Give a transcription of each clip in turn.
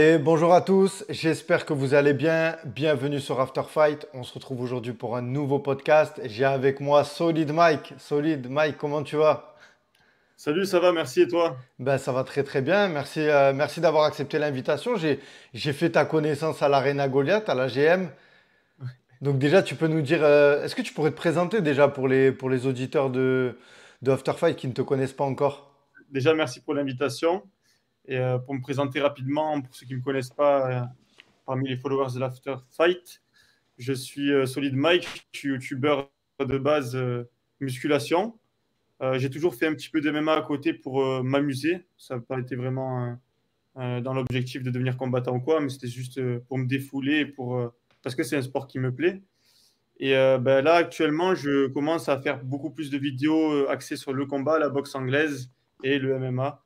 Allez, bonjour à tous, j'espère que vous allez bien. Bienvenue sur After Fight. On se retrouve aujourd'hui pour un nouveau podcast. J'ai avec moi Solid Mike. Solid Mike, comment tu vas? Salut, ça va, merci et toi? Ben, ça va très très bien. Merci, merci d'avoir accepté l'invitation. J'ai fait ta connaissance à l'Arena Goliath, à la GM. Donc déjà, tu peux nous dire, est-ce que tu pourrais te présenter déjà pour les auditeurs de After Fight qui ne te connaissent pas encore? Déjà, merci pour l'invitation. Et pour me présenter rapidement, pour ceux qui ne me connaissent pas, parmi les followers de l'After Fight, je suis Solid Mike, je suis youtubeur de base musculation. J'ai toujours fait un petit peu de MMA à côté pour m'amuser. Ça n'a pas été vraiment dans l'objectif de devenir combattant ou quoi, mais c'était juste pour me défouler, et parce que c'est un sport qui me plaît. Et ben là, actuellement, je commence à faire beaucoup plus de vidéos axées sur le combat, la boxe anglaise et le MMA.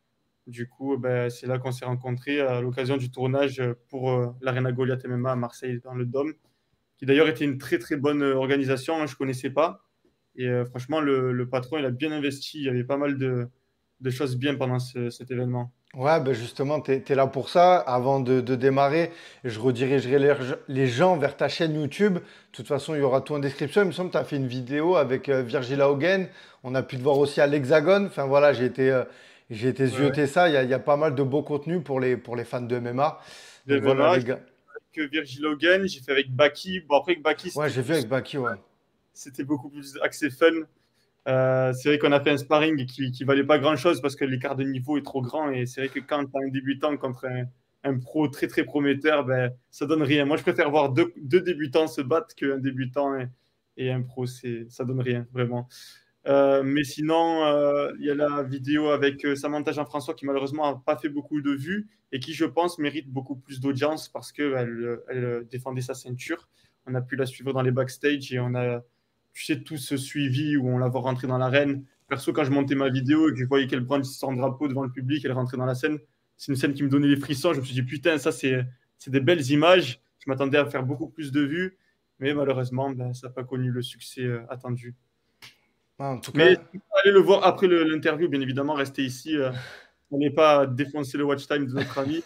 Du coup, ben, c'est là qu'on s'est rencontrés à l'occasion du tournage pour l'Arena Goliath MMA à Marseille, dans le Dôme, qui d'ailleurs était une très très bonne organisation, hein, je ne connaissais pas. Et franchement, le patron, il a bien investi. Il y avait pas mal de choses bien pendant cet événement. Ouais, ben justement, tu es, là pour ça. Avant de démarrer, je redirigerai les gens vers ta chaîne YouTube. De toute façon, il y aura tout en description. Il me semble que tu as fait une vidéo avec Virgil Haugen. On a pu te voir aussi à l'Hexagone. Enfin voilà, j'ai été Ouais, ouais. zioter ça. Il y a pas mal de beau contenu pour les fans de MMA. De Donc voilà, MMA, les j'ai gars. fait avec Virgil Hogan, j'ai fait avec Baki. Bon, après, avec Baki, Ouais, j'ai vu avec Baki, ouais. c'était beaucoup plus axé fun. C'est vrai qu'on a fait un sparring qui valait pas grand-chose parce que l'écart de niveau est trop grand. Et c'est vrai que quand tu as un débutant contre un pro très très prometteur, ben, ça donne rien. Moi, je préfère voir deux débutants se battre qu'un débutant et un pro. Ça donne rien, vraiment. Mais sinon, il y a la vidéo avec Samantha Jean-François qui malheureusement n'a pas fait beaucoup de vues et qui, je pense, mérite beaucoup plus d'audience parce qu'elle défendait sa ceinture. On a pu la suivre dans les backstage et on a, tu sais, tout ce suivi où on la voit rentrer dans l'arène. Perso, quand je montais ma vidéo et que je voyais qu'elle brandissait son drapeau devant le public, elle rentrait dans la scène, c'est une scène qui me donnait des frissons. Je me suis dit, putain, ça, c'est des belles images. Je m'attendais à faire beaucoup plus de vues, mais malheureusement, ben, ça n'a pas connu le succès attendu. Ouais, en tout Mais cas, si vous allez le voir après l'interview, bien évidemment, restez ici. On n'est pas défoncer le watch time de notre ami.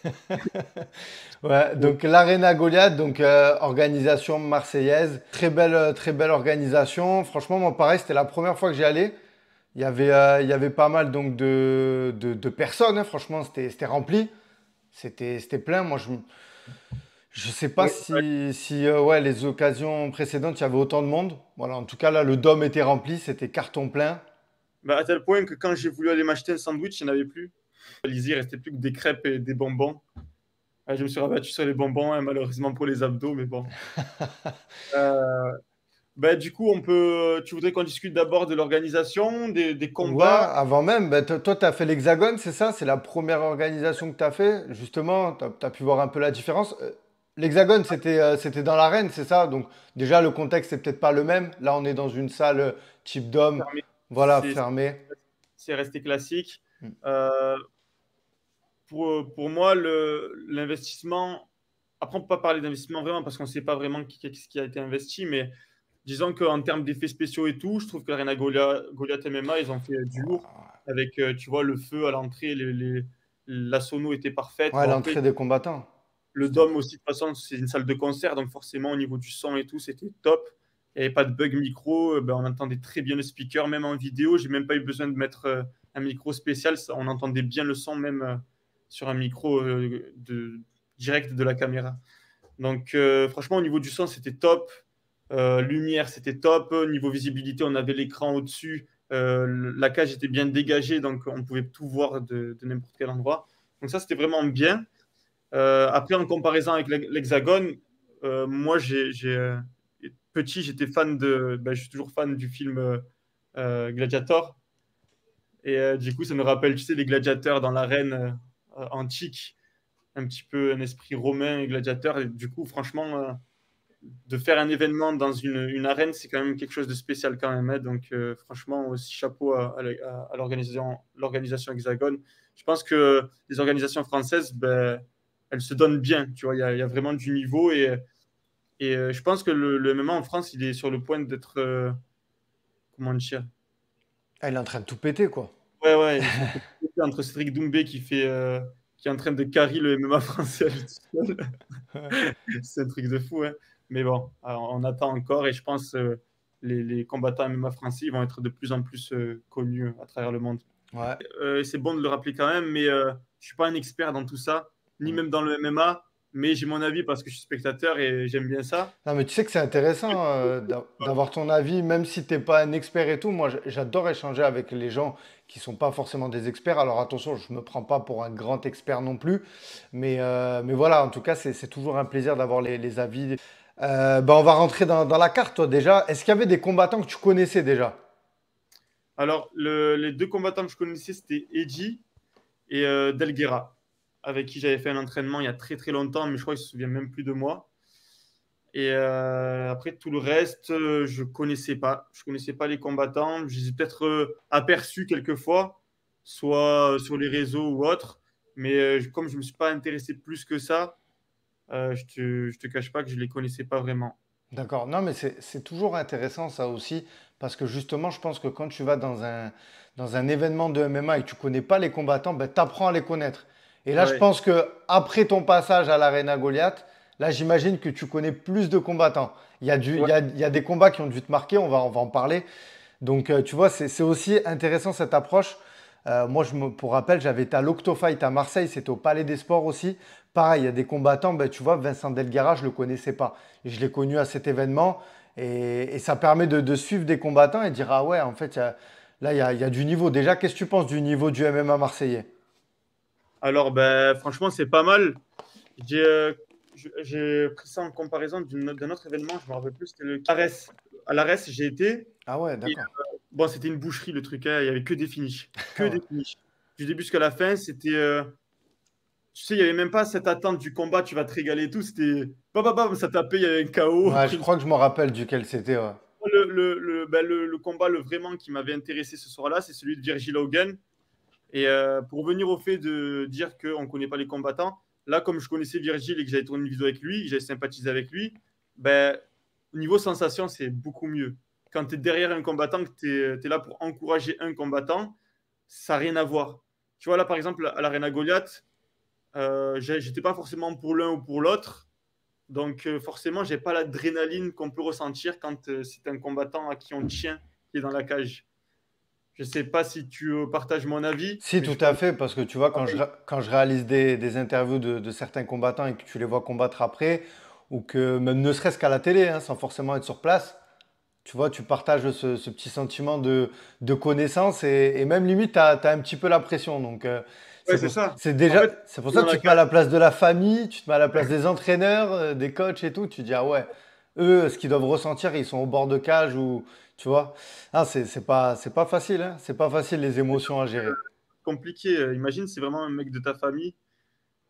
ouais, donc l'Arena Goliath, donc organisation marseillaise, très belle organisation. Franchement, moi pareil, c'était la première fois que j'y allais. Il y avait pas mal donc de personnes, hein. Franchement, c'était rempli, c'était plein. Je sais pas Ouais, si ouais, les occasions précédentes, il y avait autant de monde. Voilà, en tout cas là, le dôme était rempli, c'était carton plein. bah, à tel point que quand j'ai voulu aller m'acheter un sandwich, il n'y en avait plus. Il restait plus que des crêpes et des bonbons. Je me suis rabattu sur les bonbons, hein, malheureusement pour les abdos, mais bon. Euh, bah, du coup, tu voudrais qu'on discute d'abord de l'organisation, des Ouais, combats. avant même, bah, toi, tu as fait l'Hexagone, c'est ça? C'est la première organisation que tu as fait. Justement, tu as pu voir un peu la différence. L'Hexagone, c'était dans l'arène, c'est ça? Donc, déjà, le contexte, c'est peut-être pas le même. Là, on est dans une salle type dôme, Fermé. voilà, C'est fermée. c'est resté classique. Mm. Euh, pour moi, l'investissement, après, on ne peut pas parler d'investissement vraiment parce qu'on ne sait pas vraiment ce qui a été investi, mais disons qu'en termes d'effets spéciaux et tout, je trouve que l'Arena Goliath MMA, ils ont fait du lourd avec, tu vois, le feu à l'entrée, la sono était parfaite. Ouais, Bon, après, l'entrée des combattants. le C'était- Dôme aussi, de toute façon, c'est une salle de concert, donc forcément, au niveau du son et tout, c'était top. Il n'y avait pas de bug micro, ben, on entendait très bien le speaker, même en vidéo. J'ai même pas eu besoin de mettre un micro spécial, on entendait bien le son, même sur un micro direct de la caméra. Donc, franchement, au niveau du son, c'était top. Lumière, c'était top. Niveau visibilité, on avait l'écran au-dessus. La cage était bien dégagée, donc on pouvait tout voir de n'importe quel endroit. Donc, ça, c'était vraiment bien. Après, en comparaison avec l'Hexagone, moi, petit, j'étais fan ben, je suis toujours fan du film Gladiator. Et du coup, ça me rappelle, tu sais, les gladiateurs dans l'arène antique, un petit peu un esprit romain et gladiateur. Et du coup, franchement, de faire un événement dans une arène, c'est quand même quelque chose de spécial quand même, hein. Donc, franchement, aussi chapeau à l'organisation Hexagone. Je pense que les organisations françaises, ben, elles se donnent bien. Tu vois, il y a vraiment du niveau et je pense que le MMA en France, il est sur le point d'être, comment dire, Ah, il est en train de tout péter, quoi. ouais, ouais, ils sont entre Cédric Doumbé qui fait qui est en train de carry le MMA français à lui tout seul. C'est un truc de fou, hein. Mais bon, alors, on attend encore et je pense les combattants MMA français vont être de plus en plus connus à travers le monde. Ouais. C'est bon de le rappeler quand même, mais je suis pas un expert dans tout ça, ni même dans le MMA, mais j'ai mon avis parce que je suis spectateur et j'aime bien ça. Non, mais tu sais que c'est intéressant d'avoir ton avis, même si t'es pas un expert et tout. Moi, j'adore échanger avec les gens qui sont pas forcément des experts. Alors attention, je me prends pas pour un grand expert non plus, mais voilà, en tout cas, c'est toujours un plaisir d'avoir les avis. Ben, on va rentrer dans la carte, toi, déjà. Est-ce qu'il y avait des combattants que tu connaissais déjà? Alors, les deux combattants que je connaissais, c'était Edgy et Delguera, avec qui j'avais fait un entraînement il y a très très longtemps, mais je crois qu'il se souvient même plus de moi. Et après, tout le reste, je connaissais pas. Je connaissais pas les combattants. Je les ai peut-être aperçus quelques fois, soit sur les réseaux ou autres. Mais comme je me suis pas intéressé plus que ça, je te cache pas que je les connaissais pas vraiment. D'accord. Non, mais c'est toujours intéressant ça aussi, parce que justement, je pense que quand tu vas dans un événement de MMA et que tu connais pas les combattants, ben, tu apprends à les connaître. Et là, je Ouais, pense que après ton passage à l'Arena Goliath, là, j'imagine que tu connais plus de combattants. ouais, Il y a des combats qui ont dû te marquer, on va en parler. Donc, tu vois, c'est aussi intéressant cette approche. Moi, pour rappel, j'avais été à l'Octofight à Marseille, c'était au Palais des Sports aussi. Pareil, il y a des combattants, ben, tu vois, Vincent Delgara, je ne le connaissais pas. Et je l'ai connu à cet événement. Et ça permet de suivre des combattants et de dire, ah ouais, en fait, là, il y a du niveau. Déjà, qu'est-ce que tu penses du niveau du MMA marseillais? alors, ben, franchement, c'est pas mal. J'ai j'ai pris ça en comparaison d'un autre événement, je me rappelle plus, c'était le Ares. À l'Ares, j'ai été. Ah ouais, Et, d'accord. bon, c'était une boucherie le truc, hein, il y avait que des finishes. Que Ah ouais. des finishes. Du début jusqu'à la fin, c'était. Tu sais, il n'y avait même pas cette attente du combat, tu vas te régaler et tout. C'était. Bam, bam, bam, ça tapait, il y avait un KO. Ouais, je crois que je me rappelle duquel c'était. Ouais. Le combat vraiment qui m'avait intéressé ce soir-là, c'est celui de Virgil Hogan. Et pour revenir au fait de dire qu'on ne connaît pas les combattants, là, comme je connaissais Virgile et que j'avais tourné une vidéo avec lui, j'avais sympathisé avec lui, ben, au niveau sensation, c'est beaucoup mieux. Quand tu es derrière un combattant, que tu es, là pour encourager un combattant, ça n'a rien à voir. Tu vois, là, par exemple, à l'Arena Goliath, j'étais pas forcément pour l'un ou pour l'autre. Donc, forcément, j'ai pas l'adrénaline qu'on peut ressentir quand c'est un combattant à qui on tient qui est dans la cage. Je sais pas si tu partages mon avis, Si, mais tout je à pense. fait, parce que tu vois, quand je réalise des interviews de certains combattants et que tu les vois combattre après, ou que même ne serait-ce qu'à la télé, hein, sans forcément être sur place, tu vois, tu partages ce petit sentiment de connaissance et même limite, tu as un petit peu la pression. Donc, Ouais, c'est ça. En fait, c'est pour ça dans que tu la te mets à cage, la place de la famille, tu te mets à la place des entraîneurs, des coachs et tout. Tu te dis, ah ouais, eux, ce qu'ils doivent ressentir, ils sont au bord de cage ou, tu vois. Ah, c'est pas facile, hein. C'est pas facile les émotions à gérer. compliqué. Imagine, c'est vraiment un mec de ta famille,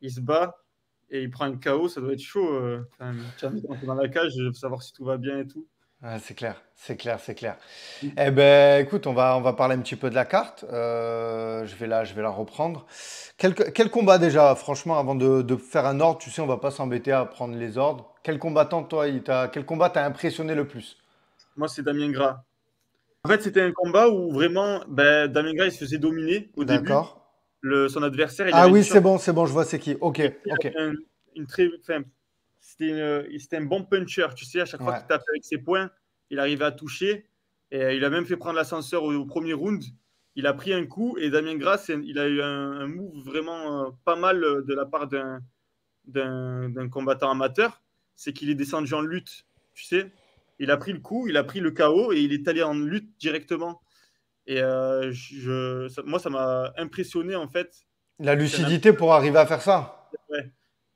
il se bat et il prend un KO, ça doit être chaud. Quand même. Tu vas rentrer dans la cage, savoir si tout va bien et tout. Ouais, c'est clair, c'est clair, c'est clair. Eh ben, écoute, on va parler un petit peu de la carte. Je vais la reprendre. Quel combat déjà, franchement, avant de faire un ordre, tu sais, on va pas s'embêter à prendre les ordres. Quel combattant, toi, quel combat t'a impressionné le plus? Moi, c'est Damien Gras. En fait, c'était un combat où vraiment, ben, Damien Gras, il se faisait dominer au début. D'accord. Son adversaire, il Ah avait une oui, short. c'est bon, je vois c'est qui. Ok, Et il ok. avait une très, enfin, c'était un bon puncher. Tu sais, à chaque fois Ouais, qu'il tapait avec ses poings, il arrivait à toucher. Et il a même fait prendre l'ascenseur au premier round. Il a pris un coup et Damien Gras, il a eu un move vraiment pas mal de la part d'un combattant amateur. C'est qu'il est descendu en lutte. Tu sais, il a pris le coup, il a pris le KO et il est allé en lutte directement. Et moi, ça m'a impressionné en fait. la C'est un lucidité pour arriver à faire ça. Ouais.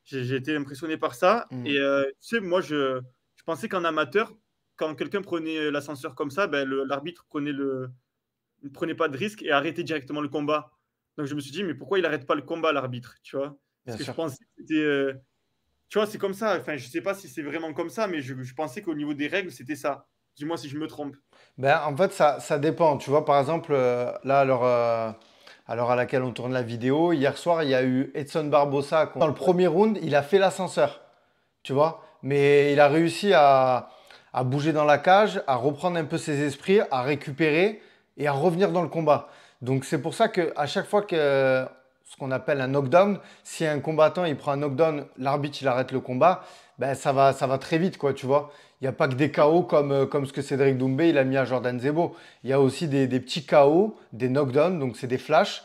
J'ai été impressionné par ça. Hmm. Et tu sais, moi, je pensais qu'en amateur, quand quelqu'un prenait l'ascenseur comme ça, ben, l'arbitre ne prenait pas de risque et arrêtait directement le combat. Donc je me suis dit, mais pourquoi il n'arrête pas le combat, l'arbitre, tu vois? Parce Bien que je sûr. pensais que c'était. Tu vois, c'est comme ça. Enfin, je sais pas si c'est vraiment comme ça, mais je pensais qu'au niveau des règles, c'était ça. Dis-moi si je me trompe. Ben, en fait, ça dépend. Tu vois, par exemple, là, à l'heure à laquelle on tourne la vidéo, hier soir, il y a eu Edson Barbosa. Dans le premier round, il a fait l'ascenseur, tu vois. Mais il a réussi à bouger dans la cage, à reprendre un peu ses esprits, à récupérer et à revenir dans le combat. Donc, c'est pour ça que à chaque fois que ce qu'on appelle un knockdown. Si un combattant il prend un knockdown, l'arbitre il arrête le combat, ben ça va très vite, quoi, tu vois. Il n'y a pas que des KO comme ce que Cédric Doumbé il a mis à Jordan Zebo. Il y a aussi des petits KO, des knockdowns, donc c'est des flashs.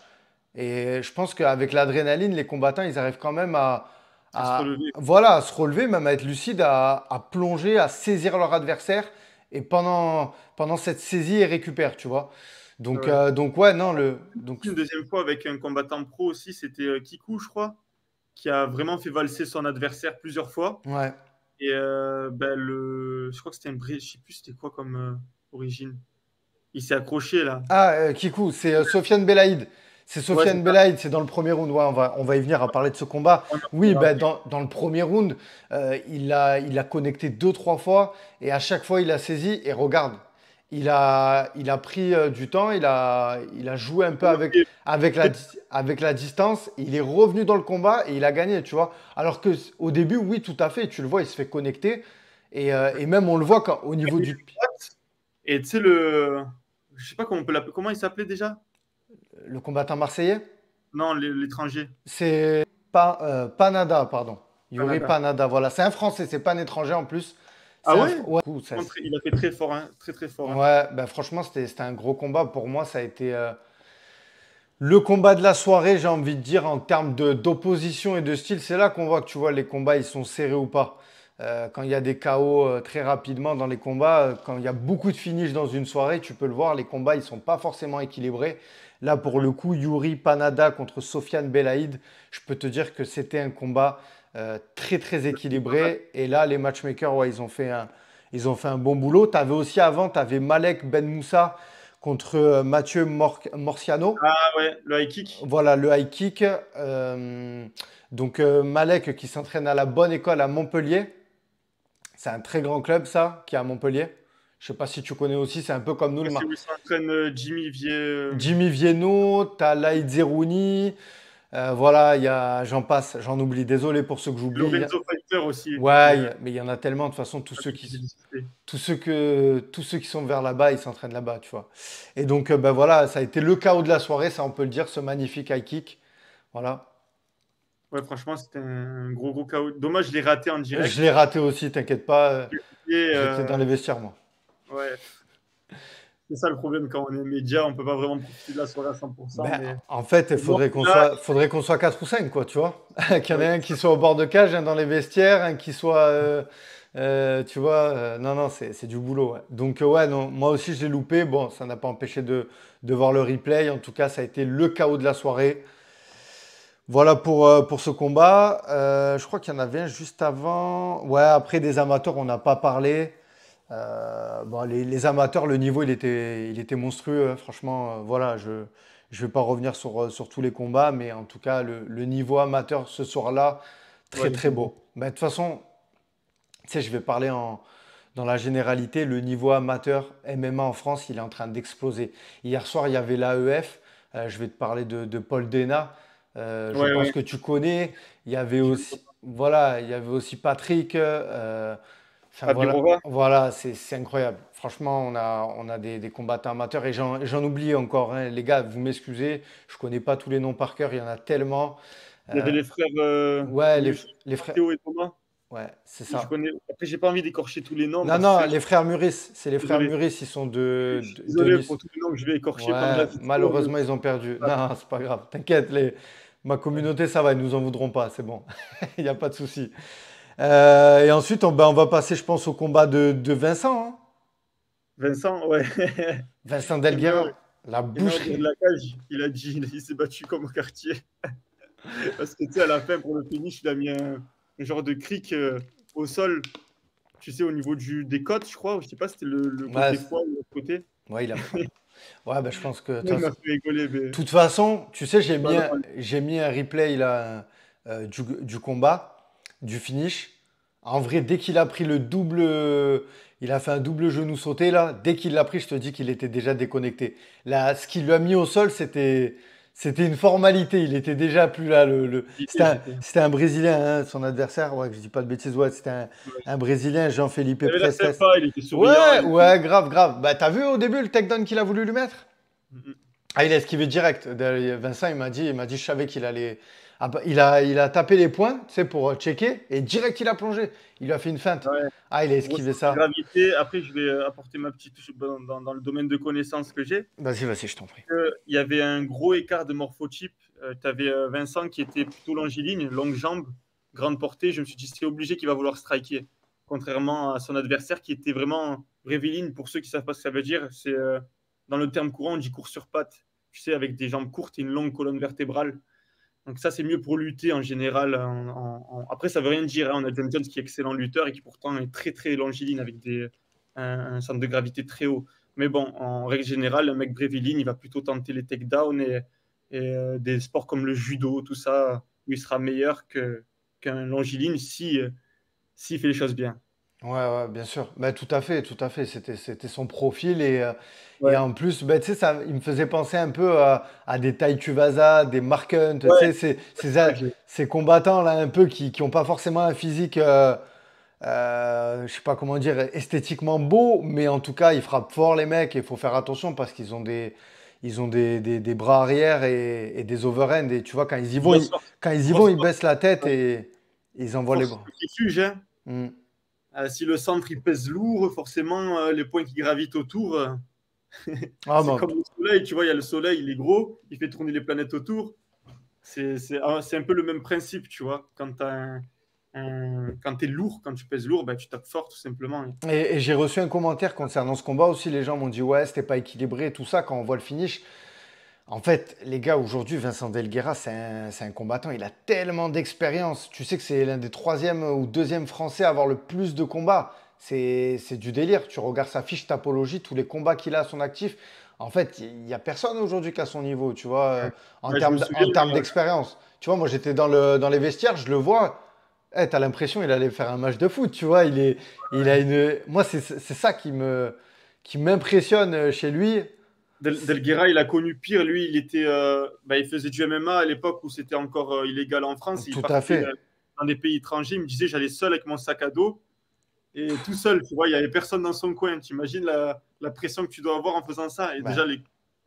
Et je pense qu'avec l'adrénaline, les combattants, ils arrivent quand même À se relever. voilà, à se relever, même à être lucide, à plonger, à saisir leur adversaire. Et pendant cette saisie, ils récupèrent, tu vois. Ouais. Donc ouais, non, donc, Une deuxième fois avec un combattant pro aussi, c'était Kikou, je crois, qui a vraiment fait valser son adversaire plusieurs fois. ouais. Et ben, je crois que c'était un Brésilien, je sais plus c'était quoi comme origine. Il s'est accroché là. Ah, Kikou, c'est Sofiane Belaïd. C'est Ouais, c'est Sofiane ça. Belaïd, c'est dans le premier round. Ouais, on va y venir à parler de ce combat. On en Oui, parlera ben, après. dans le premier round, il a connecté deux, trois fois et à chaque fois, il a saisi. Et regarde, il a pris du temps, il a joué un peu avec la distance. Il est revenu dans le combat et il a gagné, tu vois. Alors que au début, oui, tout à fait, tu le vois, il se fait connecter. Et même, on le voit au niveau du. Et tu sais, je sais pas comment on peut l'appeler. Comment il s'appelait déjà? Le combattant marseillais. Non, l'étranger. C'est pas Panada, pardon. Yuri Canada. Panada, voilà. C'est un Français, c'est pas un étranger en plus. Ah ouais? Ouais, Il a fait très fort, hein. Très très fort, hein. ouais, bah, franchement, c'était un gros combat. Pour moi, ça a été le combat de la soirée, j'ai envie de dire, en termes d'opposition et de style. C'est là qu'on voit que tu vois les combats, ils sont serrés ou pas. Quand il y a des KO très rapidement dans les combats, quand il y a beaucoup de finish dans une soirée, tu peux le voir, les combats, ils sont pas forcément équilibrés. Là, pour le coup, Yuri Panada contre Sofiane Belaïd, je peux te dire que c'était un combat très, très équilibré. Et là, les matchmakers, ouais, ils ont fait un bon boulot. Tu avais aussi avant, tu avais Malek Ben Moussa contre Mathieu Morciano. Ah ouais, le high kick. Voilà, le high kick. Malek qui s'entraîne à la bonne école à Montpellier. C'est un très grand club, ça, qui est à Montpellier. Je sais pas si tu connais aussi, c'est un peu comme nous, Ouais, c'est où il s'entraîne Jimmy Vie. Jimmy Vienno, t'as Laïd Zerouni, voilà, j'en passe, j'en oublie. Désolé pour ceux que j'oublie. Lorenzo Fighter aussi. Ouais, mais il y en a tellement. De toute façon, Que j'ai discuté. tous ceux qui sont vers là-bas, ils s'entraînent là-bas, tu vois. Et donc, ben voilà, ça a été le chaos de la soirée, ça on peut le dire, ce magnifique high kick. Voilà. Ouais, franchement, c'était un gros gros KO. Dommage, je l'ai raté en Je direct. l'ai raté aussi, t'inquiète pas. Et J'étais dans les vestiaires, moi. ouais, c'est ça le problème quand on est média, on peut pas vraiment profiter de la soirée à 100%, Ben, mais en fait, il bon, faudrait qu'on soit 4 ou 5, quoi, tu vois. Qu'il y en ait ouais, un qui soit au bord de cage, un dans les vestiaires, un qui soit, tu vois, non, non, c'est du boulot, ouais. Donc, ouais, non, moi aussi, je l'ai loupé. Bon, ça n'a pas empêché de voir le replay. En tout cas, ça a été le chaos de la soirée. Voilà pour ce combat. Je crois qu'il y en avait un juste avant. Ouais, après des amateurs, on n'a pas parlé. Bon, les amateurs, le niveau, il était monstrueux, hein. Franchement, voilà, je ne vais pas revenir sur tous les combats, mais en tout cas, le niveau amateur ce soir-là, ouais, très il très était bon. beau. Mais de toute façon, tu sais, je vais parler dans la généralité. Le niveau amateur MMA en France, il est en train d'exploser. Hier soir, il y avait l'AEF. Je vais te parler de Paul Dena. Je Ouais, pense ouais. que tu connais. Il y avait J'ai vu aussi, voilà, il y avait aussi Patrick. Enfin voilà, Fabirova. voilà, c'est incroyable. Franchement, on a des combattants amateurs et j'en oublie encore, hein. Les gars, vous m'excusez, je connais pas tous les noms par cœur, il y en a tellement. Il y avait Euh, les frères, ouais, comment ils les s'appellent, frères, Théo et Thomas. ouais, c'est Je ça. connais. Après, j'ai pas envie d'écorcher tous les noms Non, parce non, que les frères Muris, c'est les frères désolé. Muris, ils sont Je suis de désolé Nice. pour tous les noms que je vais écorcher pendant la Ouais, vidéo, mais malheureusement, ils ont perdu. Non, c'est pas grave, t'inquiète, ma ouais. communauté, ça va, ils nous en voudront pas, c'est bon, il n'y a pas de souci. Et ensuite, on va passer, je pense, au combat de Vincent, hein. Vincent, ouais. Vincent Énorme, Delguerre, la énorme de boucherie. la cage. Il s'est battu comme au quartier. Parce que tu sais, à la fin, pour le finish, il a mis un genre de cric au sol, tu sais, au niveau des côtes, je crois. Ou je sais pas si c'était le Ouais, côté foie ou l'autre côté. ouais, ouais, bah, je pense que, Il m'a fait rigoler, mais toute façon, tu sais, pas drôle. j'ai mis un replay là, du combat, du finish. En vrai, dès qu'il a pris le double, il a fait un double genou sauté là. Dès qu'il l'a pris, je te dis qu'il était déjà déconnecté. Là, ce qu'il lui a mis au sol, c'était une formalité. Il était déjà plus là. J'étais. C'était un Brésilien, hein, son adversaire. Ouais, que je dis pas de bêtises. Ouais, c'était un Brésilien, Jean-Philippe Il avait l'air Prestes. sympa, il était souriant. Ouais, ouais, grave, grave. Bah, t'as vu au début le takedown qu'il a voulu lui mettre? Mhm. Ah, il a esquivé direct. Vincent, il m'a dit, je savais qu'il allait. Ah, bah, il a tapé les points, tu sais, pour checker, et direct, il a plongé. Il lui a fait une feinte. Ouais. Ah, il a Gros esquivé centre de ça. gravité. Après, je vais apporter ma petite touche dans le domaine de connaissances que j'ai. Vas-y, vas-y, je t'en prie. Il y avait un gros écart de morphotype. Tu avais Vincent qui était plutôt longiligne, longue jambe, grande portée. Je me suis dit, c'est obligé qu'il va vouloir striker. Contrairement à son adversaire qui était vraiment bréviline. Pour ceux qui ne savent pas ce que ça veut dire, c'est dans le terme courant, on dit course sur pattes. Tu sais, avec des jambes courtes et une longue colonne vertébrale. Donc ça, c'est mieux pour lutter en général. Après, ça veut rien dire, hein. On a John Jones qui est excellent lutteur et qui pourtant est très très longiligne avec un centre de gravité très haut. Mais bon, en règle générale, un mec bréviline, il va plutôt tenter les takedowns et des sports comme le judo, tout ça, où il sera meilleur qu'un longiligne s'il fait les choses bien. Ouais, ouais, bien sûr. Bah, tout à fait, tout à fait. C'était son profil et Ouais, en plus, bah, tu sais, ça, il me faisait penser un peu à des Tai Tuivasa, des Mark Hunt, tu ouais, sais, c'est ça que j'ai. ces combattants là un peu qui ont pas forcément un physique, je sais pas comment dire, esthétiquement beau, mais en tout cas, ils frappent fort les mecs et il faut faire attention parce qu'ils ont des bras arrière et des overhand et tu vois quand ils y vont, Grosse force, quand ils y vont, grosse ils baissent la tête force, et ils envoient les force bras. centrifuge, hein. Hmm. Si le centre il pèse lourd, forcément, les points qui gravitent autour, Ah, c'est bon. comme le soleil, tu vois, il y a le soleil, il est gros, il fait tourner les planètes autour. C'est un peu le même principe, tu vois. Quand tu es lourd, quand tu pèses lourd, bah, tu tapes fort, tout simplement. Et j'ai reçu un commentaire concernant ce combat aussi. Les gens m'ont dit, ouais, c'était pas équilibré et tout ça quand on voit le finish. En fait, les gars, aujourd'hui, Vincent Delguera, c'est un combattant. Il a tellement d'expérience. Tu sais que c'est l'un des troisième ou deuxième Français à avoir le plus de combats. C'est du délire. Tu regardes sa fiche Tapologie, tous les combats qu'il a à son actif. En fait, il n'y a personne aujourd'hui qui a son niveau, tu vois, en Ouais, je me termes souviens, en termes d'expérience. Tu vois, moi, j'étais dans les vestiaires, je le vois. Eh, t'as l'impression qu'il allait faire un match de foot, tu vois. Moi, c'est ça qui m'impressionne chez lui. Delguera, il a connu pire. Lui, il faisait du MMA à l'époque où c'était encore illégal en France. Il Tout à partait fait. dans des pays étrangers. Il me disait, j'allais seul avec mon sac à dos et tout seul. Tu vois, il n'y avait personne dans son coin. Tu imagines la pression que tu dois avoir en faisant ça. Et Ouais, déjà,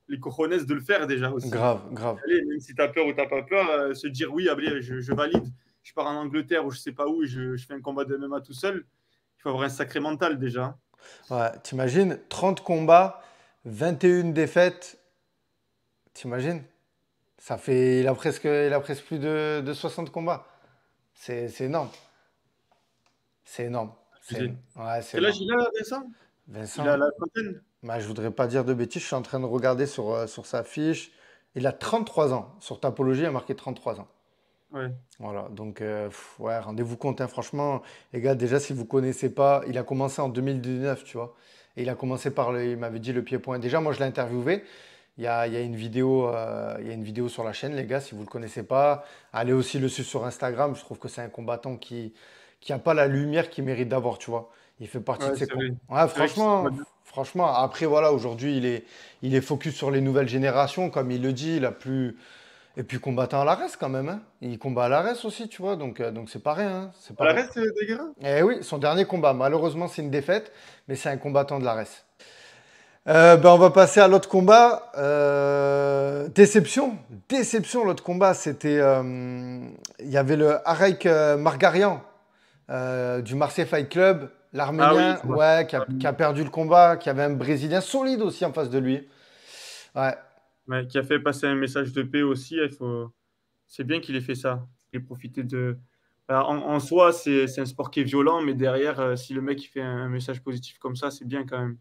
les cojones de le faire déjà aussi. grave, grave. Allez, même si tu as peur ou tu pas peur, se dire oui, allez, je valide. Je pars en Angleterre ou je sais pas où et je fais un combat de MMA tout seul. Il faut avoir un sacré mental déjà. Ouais, t'imagines, 30 combats, 21 défaites. T'imagines? Il a presque plus de 60 combats. C'est énorme. C'est énorme. Ouais, c'est Quel âge énorme. il a, Vincent? Il a Vincent, la trentaine. bah, je voudrais pas dire de bêtises, je suis en train de regarder sur sa fiche. Il a 33 ans. Sur Tapologie, il a marqué 33 ans. Ouais. Voilà, donc ouais, rendez-vous compte, hein, franchement, les gars, déjà si vous connaissez pas, il a commencé en 2019, tu vois, et il a commencé il m'avait dit le pied-point. Déjà, moi je l'ai interviewé, il y a une vidéo sur la chaîne, les gars, si vous le connaissez pas, allez aussi le suivre sur Instagram, je trouve que c'est un combattant qui a pas la lumière qu'il mérite d'avoir, tu vois. Il fait partie de Ouais, ces c'est vrai. Ouais, C'est vrai qu'il se combat franchement, bien. franchement, après voilà, aujourd'hui il est focus sur les nouvelles générations, comme il le dit, il a plus. Et puis combattant à l'ARES quand même, hein. Il combat à l'ARES aussi, tu vois, donc c'est pas rien, hein. C'est À pas la rien. reste, Delguera? Eh oui, son dernier combat, malheureusement c'est une défaite, mais c'est un combattant de l'ARES. Ben, on va passer à l'autre combat. Déception. Déception, l'autre combat, c'était. Il y avait le Arek Margarian du Marseille Fight Club, Ah oui, l'Arménien, ça va. ouais, qui a perdu le combat, qui avait un Brésilien solide aussi en face de lui. Ouais, Ouais, qui a fait passer un message de paix aussi. C'est bien qu'il ait fait ça. Il ait profité de. En soi, c'est un sport qui est violent, mais derrière, si le mec il fait un message positif comme ça, c'est bien quand même.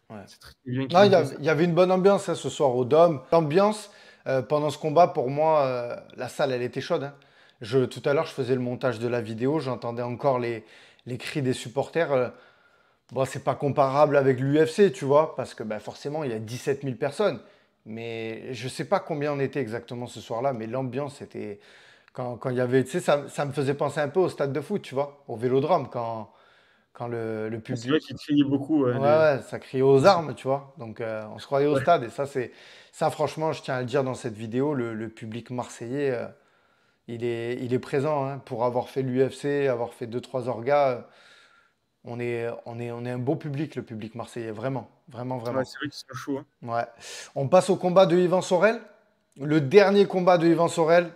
ouais. C'est très bien Non, qu'il ait fait ça. il y avait une bonne ambiance hein, ce soir au Dôme. L'ambiance pendant ce combat, pour moi, la salle, elle était chaude, hein. Tout à l'heure, je faisais le montage de la vidéo, j'entendais encore les cris des supporters. Bon, c'est pas comparable avec l'UFC, tu vois, parce que bah, forcément, il y a 17 000 personnes. Mais je sais pas combien on était exactement ce soir-là, mais l'ambiance, c'était. Quand il y avait. Tu sais, ça me faisait penser un peu au stade de foot, tu vois, au vélodrome, quand le C'est vrai public. qu'il criait beaucoup. Ouais, ouais, ça criait aux Les sup- armes, tu vois. Donc, on se croyait au ouais. stade. Et ça, franchement, je tiens à le dire dans cette vidéo, le public marseillais, il est présent hein, pour avoir fait l'UFC, avoir fait deux trois orgas. on est un beau public, le public marseillais, vraiment, vraiment, Ouais, vraiment. c'est vrai qu'ils sont chauds, hein. Ouais. On passe au combat de Yvan Sorel. Le dernier combat de Yvan Sorel,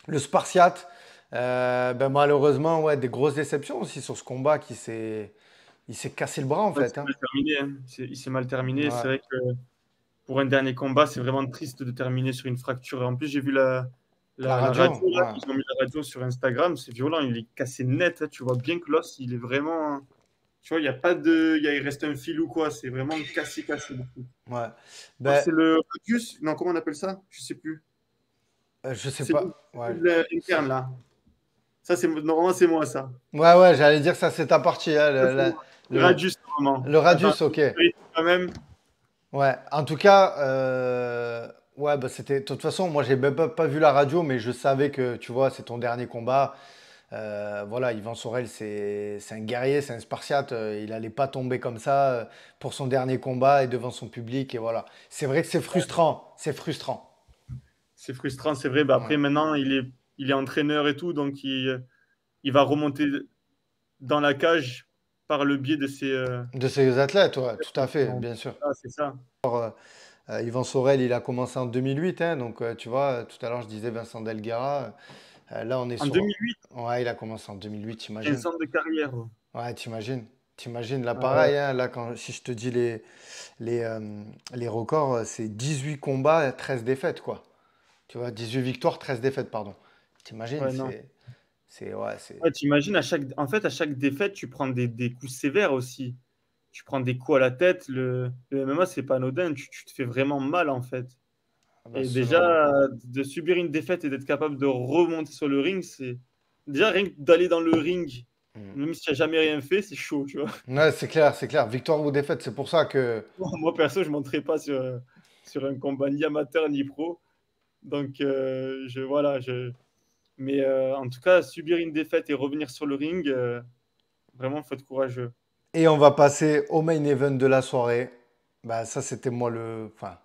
le Spartiate. Ben malheureusement, ouais, des grosses déceptions aussi sur ce combat il s'est cassé le bras en Ouais, fait, c'est hein. mal terminé, hein. Il s'est mal terminé. C'est Ouais. vrai que pour un dernier combat, c'est vraiment triste de terminer sur une fracture. Et en plus, j'ai vu la, La la, la radio, radio, là. ouais. Ils ont mis la radio sur Instagram. C'est violent. Il est cassé net, hein. Tu vois bien que l'os, il est vraiment. Tu vois, il y a pas de. Il reste un fil ou quoi. C'est vraiment cassé, cassé. Ouais. Je crois que Ben, c'est le radius. Non, comment on appelle ça? Je sais plus. je sais C'est pas. Ouais. l'interne, là. Ça, c'est normalement, c'est moi, ça. Ouais, ouais, j'allais dire ça, c'est ta partie, hein, Ça, c'est moi. Le le- radius, normalement. le Attends, radius, je ok. vérifie quand même. Ouais, en tout cas, ouais, bah c'était. De toute façon, moi, j'ai même pas vu la radio, mais je savais que, tu vois, c'est ton dernier combat. Voilà, Yvan Sorel, c'est un guerrier, c'est un Spartiate. Il allait pas tomber comme ça pour son dernier combat et devant son public. Et voilà. C'est vrai que c'est frustrant. C'est frustrant. C'est frustrant, c'est vrai. Bah, Ouais. après, maintenant, il est entraîneur et tout, donc il va remonter dans la cage par le biais de ses. De ces athlètes, ouais, tout à fait, bien sûr. Ah, c'est ça. Yvan Sorel, il a commencé en 2008, hein, donc tu vois, tout à l'heure, je disais Vincent Delgara. Là, on est En sur. 2008, Ouais, il a commencé en 2008, 15 t'imagines? ans de carrière. Ouais, t'imagines. T'imagines, là, Ah ouais. pareil, hein, là, si je te dis les, euh, les records, c'est 18 combats, 13 défaites, quoi. Tu vois, 18 victoires, 13 défaites, pardon. T'imagines, Ouais, non. ouais, c'est. Ouais, t'imagines, en fait, à chaque défaite, tu prends des coups sévères aussi. Tu prends des coups à la tête. Le MMA, c'est pas anodin. Tu te fais vraiment mal, en fait. Ah bah, Et selon. déjà, de subir une défaite et d'être capable de remonter sur le ring, c'est. Déjà, rien que d'aller dans le ring, Hmm. même si tu n'as jamais rien fait, c'est chaud, tu vois. Ouais, c'est clair, c'est clair. Victoire ou défaite, c'est pour ça que. Moi, perso, je ne monterai pas sur un combat ni amateur ni pro. Donc, voilà. Mais en tout cas, subir une défaite et revenir sur le ring, vraiment, faut être courageux. Et on va passer au main event de la soirée. Bah, ça, c'était moi le. Enfin,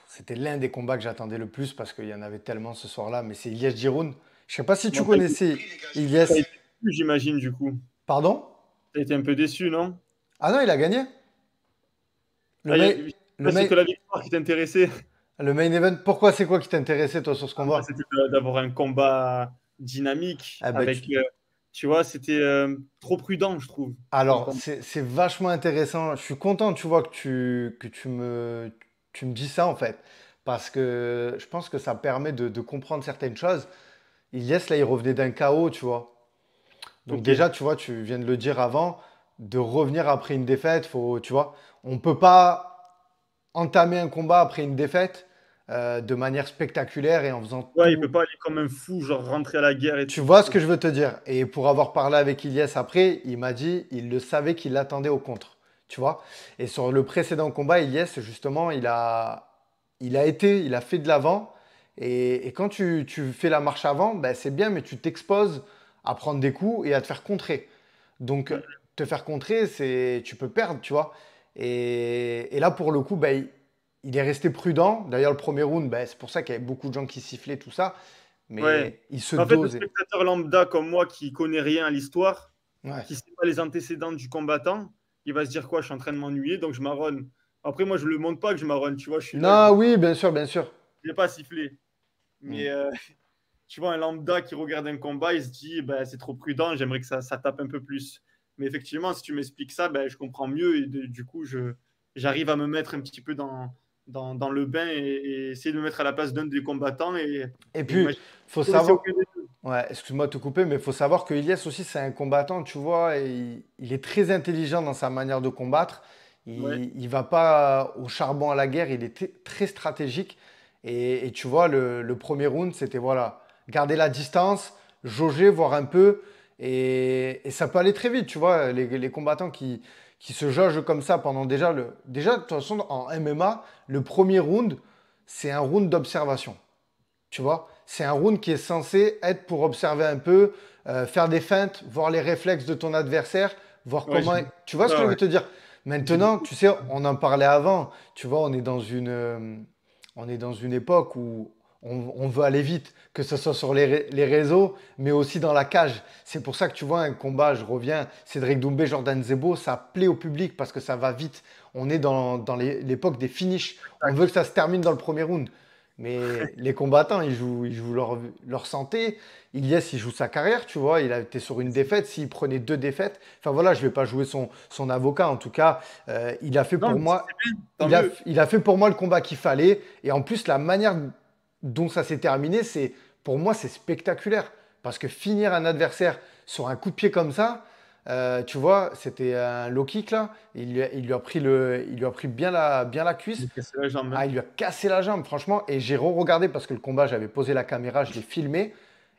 c'était l'un des combats que j'attendais le plus parce qu'il y en avait tellement ce soir-là. Mais c'est Ilyes Giroun. Je sais pas si tu Bon, connaissais t'as Ilyes. été déçu, j'imagine, du coup. Pardon? T'as été un peu déçu, non? Ah non, il a gagné. Le Ah, main, le c'est main, que la victoire qui t'intéressait. le main event. Pourquoi c'est quoi qui t'intéressait, toi, sur ce Ah, moi, combat? c'était d'avoir un combat dynamique Ah bah, avec, tu vois, c'était trop prudent, je trouve, comme alors, combat. c'est vachement intéressant. Je suis content, tu vois, que tu me dis ça, en fait. Parce que je pense que ça permet de comprendre certaines choses. Ilyes, là, il revenait d'un KO, tu vois. Donc Ok. déjà, tu vois, tu viens de le dire avant, de revenir après une défaite, faut, tu vois, on peut pas entamer un combat après une défaite de manière spectaculaire et en faisant Ouais, il tout. peut pas aller comme un fou, genre rentrer à la guerre et Tu tout. vois ce que je veux te dire? Et pour avoir parlé avec Ilyes après, il m'a dit, il le savait qu'il l'attendait au contre, tu vois. Et sur le précédent combat, Ilyes, justement, il a fait de l'avant. Et quand tu fais la marche avant, ben, c'est bien, mais tu t'exposes à prendre des coups et à te faire contrer. Donc, Mm. te faire contrer, tu peux perdre, tu vois. Et là, pour le coup, ben, il est resté prudent. D'ailleurs, le premier round, ben, c'est pour ça qu'il y avait beaucoup de gens qui sifflaient, tout ça. Ouais. Mais il se En fait, le dosait. spectateur lambda comme moi qui connaît rien à l'histoire, Ouais. qui sait pas les antécédents du combattant, il va se dire quoi? Je suis en train de m'ennuyer, donc je marronne. Après, moi, je le montre pas que je marronne, tu vois, je suis là, Non, oui, bien sûr, bien sûr. je vais pas siffler. Mm. Mais tu vois, un lambda qui regarde un combat, il se dit, ben, c'est trop prudent, j'aimerais que ça tape un peu plus. Mais effectivement, si tu m'expliques ça, ben, je comprends mieux et du coup, j'arrive à me mettre un petit peu dans le bain et essayer de me mettre à la place d'un des combattants Et et puis, imaginer faut que c'est savoir. aucun des deux. Ouais, excuse-moi de te couper, mais il faut savoir que Ilyes aussi, c'est un combattant, tu vois, et il est très intelligent dans sa manière de combattre. Ouais, Il va pas au charbon à la guerre, il est très stratégique. Et tu vois, le premier round, c'était voilà, garder la distance, jauger, voir un peu. Et ça peut aller très vite, tu vois, les combattants qui se jaugent comme ça pendant déjà le. Déjà, de toute façon, en MMA, le premier round, c'est un round d'observation. Tu vois, c'est un round qui est censé être pour observer un peu, faire des feintes, voir les réflexes de ton adversaire, voir ouais, comment. Tu vois ce que ça, je ouais. veux te dire? J'ai Maintenant, beaucoup. tu sais, on en parlait avant. Tu vois, on est dans une époque où On veut aller vite, que ce soit sur les réseaux, mais aussi dans la cage. C'est pour ça que tu vois un combat, je reviens, Cédric Doumbé, Jordan Zebo, ça plaît au public parce que ça va vite. On est dans l'époque des finishes. On veut que ça se termine dans le premier round. Mais les combattants, ils jouent leur santé. Ilyes, il joue sa carrière, tu vois. Il a été sur une défaite. S'il prenait deux défaites, enfin voilà, je vais pas jouer son avocat. En tout cas, il a fait Non, pour mais si moi, c'est bien, tant mieux. il a fait pour moi le combat qu'il fallait. Et en plus, la manière dont ça s'est terminé, pour moi, c'est spectaculaire. Parce que finir un adversaire sur un coup de pied comme ça, tu vois, c'était un low kick là. Il lui a pris bien la Il cuisse. est cassé la jambe, Ah, hein. il lui a cassé la jambe, franchement. Et j'ai re-regardé parce que le combat, j'avais posé la caméra, je l'ai filmé.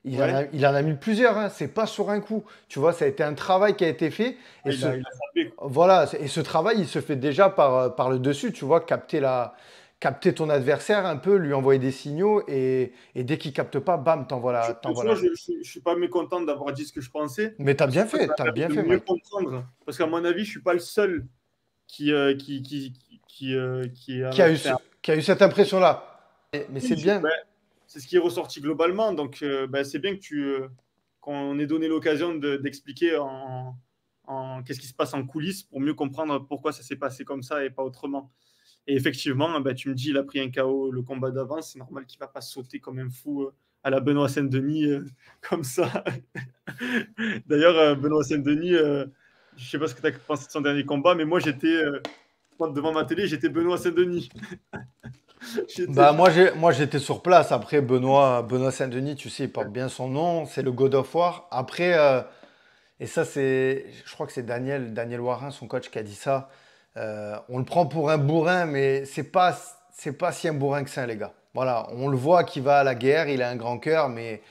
Ouais. Il en a mis plusieurs, hein. C'est pas sur un coup. Tu vois, ça a été un travail qui a été fait. Et Ah, il a sapé. voilà, et ce travail, il se fait déjà par le dessus, tu vois, capter ton adversaire un peu, lui envoyer des signaux, et dès qu'il capte pas, bam, Tu t'envoies vois, la... je suis pas mécontent d'avoir dit ce que je pensais, Mais parce que ça m'a t'as bien permis fait, de mieux Mike. comprendre. Parce qu'à mon avis, je suis pas le seul qui Qui a eu, fait un... qui a eu cette impression-là. Mais c'est Oui, bien. c'est ce qui est ressorti globalement. Donc, bah, c'est bien que qu'on ait donné l'occasion d'expliquer qu'est-ce qui se passe en coulisses pour mieux comprendre pourquoi ça s'est passé comme ça et pas autrement. Et effectivement, bah, tu me dis, il a pris un KO le combat d'avant. C'est normal qu'il ne va pas sauter comme un fou à la Benoît Saint-Denis comme ça. D'ailleurs, Benoît Saint-Denis, je ne sais pas ce que tu as pensé de son dernier combat, mais moi, j'étais devant ma télé, j'étais Benoît Saint-Denis. J'étais Bah, moi, j'étais sur place. Après, Benoît Saint-Denis, tu sais, il porte bien son nom. C'est le God of War. Après, et ça, je crois que c'est Daniel Warin, son coach, qui a dit ça. On le prend pour un bourrin, mais c'est pas si un bourrin que ça, les gars. Voilà, on le voit qu'il va à la guerre, il a un grand cœur, mais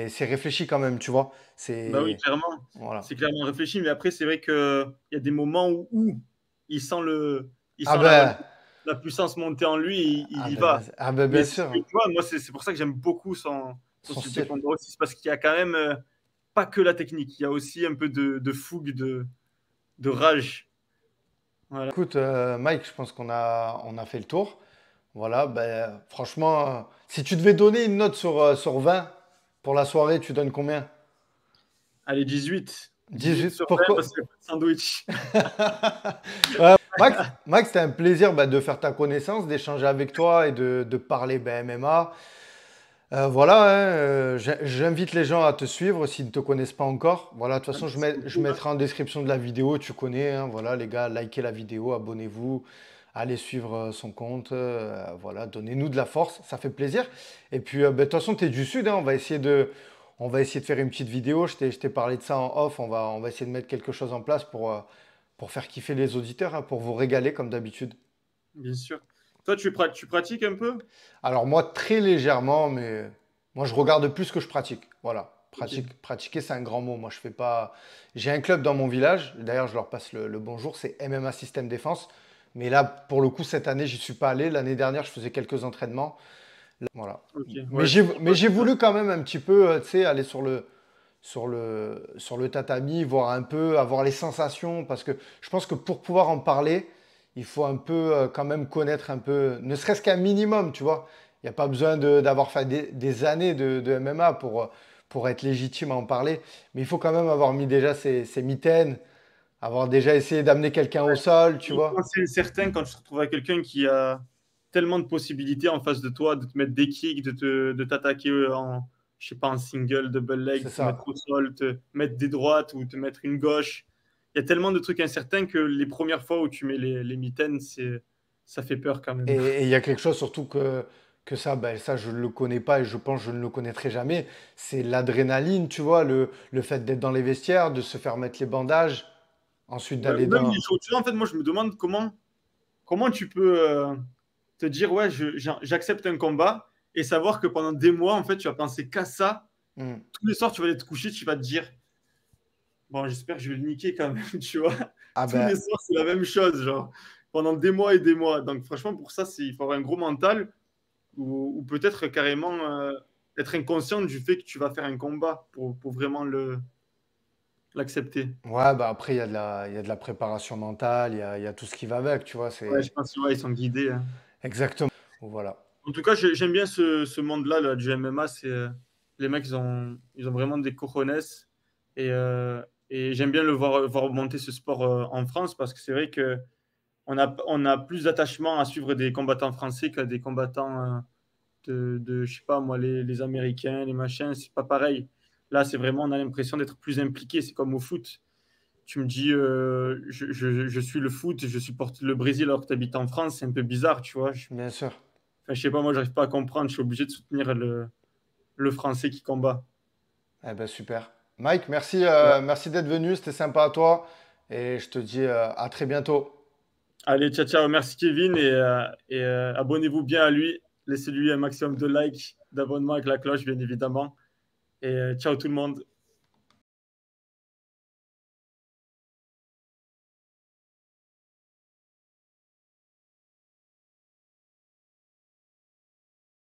c'est réfléchi quand même, tu vois. Bah oui, C'est, clairement. voilà. C'est clairement réfléchi, mais après, c'est vrai qu'il y a des moments où il sent, il Ah sent ben, la puissance monter en lui et il y va. ah ben, Mais bien c'est ce que sûr, tu vois, moi, c'est pour ça que j'aime beaucoup son son style de style. combat aussi. C'est parce qu'il y a quand même pas que la technique, il y a aussi un peu de fougue, de rage. Voilà. Écoute, Mike, je pense on a fait le tour. Voilà, ben, franchement, si tu devais donner une note sur 20 pour la soirée, tu donnes combien? Allez, 18. 18 18. sur 20 Pourquoi? parce que sandwich. Max, c'était un plaisir de faire ta connaissance, d'échanger avec toi et de parler MMA. Voilà, hein, j'invite les gens à te suivre s'ils ne te connaissent pas encore. Voilà, de toute Ah, façon, merci je beaucoup, hein. mettrai en description de la vidéo, tu connais, hein, voilà, les gars, likez la vidéo, abonnez-vous, allez suivre son compte, voilà, donnez-nous de la force, ça fait plaisir. Et puis, ben, de toute façon, tu es du Sud, hein, on va essayer de faire une petite vidéo. Je t'ai parlé de ça en off, on va essayer de mettre quelque chose en place pour faire kiffer les auditeurs, hein, pour vous régaler comme d'habitude. Bien sûr. Toi, tu pratiques un peu? Alors moi, très légèrement, mais moi, je regarde plus que je pratique. Voilà. Ok. Pratiquer, c'est un grand mot. Moi, je fais pas. J'ai un club dans mon village. D'ailleurs, je leur passe le bonjour. C'est MMA Système Défense. Mais là, pour le coup, cette année, j'y suis pas allé. L'année dernière, je faisais quelques entraînements. Voilà. Ok. Ouais, je Mais vois j'ai ce que voulu quand même un petit peu, tu sais, aller sur le tatami, voir un peu, avoir les sensations, parce que je pense que pour pouvoir en parler, il faut un peu quand même connaître un peu, ne serait-ce qu'un minimum, tu vois. Il n'y a pas besoin d'avoir fait des années de MMA pour être légitime à en parler, mais il faut quand même avoir mis déjà ses mitaines, avoir déjà essayé d'amener quelqu'un au sol, tu quand vois. c'est incertain, quand tu te retrouves avec quelqu'un qui a tellement de possibilités en face de toi, de te mettre des kicks, de t'attaquer en, je sais pas, en single, double leg, C'est de te mettre ça. au sol, te mettre des droites ou te mettre une gauche. Il y a tellement de trucs incertains que les premières fois où tu mets les mitaines, ça fait peur quand même. Et il y a quelque chose surtout que ça, ben, ça, je ne le connais pas et je pense que je ne le connaîtrai jamais. C'est l'adrénaline, tu vois, le fait d'être dans les vestiaires, de se faire mettre les bandages, ensuite Ouais, d'aller ou même les dans. choses. Tu vois, en fait, moi, je me demande comment tu peux te dire, ouais, j'accepte un combat et savoir que pendant des mois, en fait, tu vas penser qu'à ça. Hmm. Tous les soirs, tu vas aller te coucher, tu vas te dire, bon, j'espère que je vais le niquer quand même, tu vois. Ah Tous les ben, soirs, c'est la même chose, genre, pendant des mois et des mois. Donc, franchement, pour ça, il faut avoir un gros mental ou peut-être carrément être inconscient du fait que tu vas faire un combat pour vraiment l'accepter. ouais, bah après, il y a de la préparation mentale, il y a tout ce qui va avec, tu vois, Ouais, c'est je pense qu'ils sont guidés, hein. exactement. Voilà. En tout cas, j'aime bien ce monde-là là, du MMA. Les mecs, ils ont vraiment des cojones. Et, euh, et j'aime bien voir monter ce sport en France parce que c'est vrai que on a plus d'attachement à suivre des combattants français qu'à des combattants je sais pas moi, les Américains, les machins. C'est pas pareil. Là, c'est vraiment, on a l'impression d'être plus impliqué. C'est comme au foot. Tu me dis, je suis le foot, je supporte le Brésil alors que tu habites en France. C'est un peu bizarre, tu vois. Bien sûr. Enfin, je sais pas, moi, j'arrive pas à comprendre. Je suis obligé de soutenir le Français qui combat. Eh ben, super. Mike, Ouais. merci d'être venu, c'était sympa à toi. Et je te dis à très bientôt. Allez, ciao, ciao. Merci, Kevin. Abonnez-vous bien à lui. Laissez-lui un maximum de likes, d'abonnements avec la cloche, bien évidemment. Ciao tout le monde.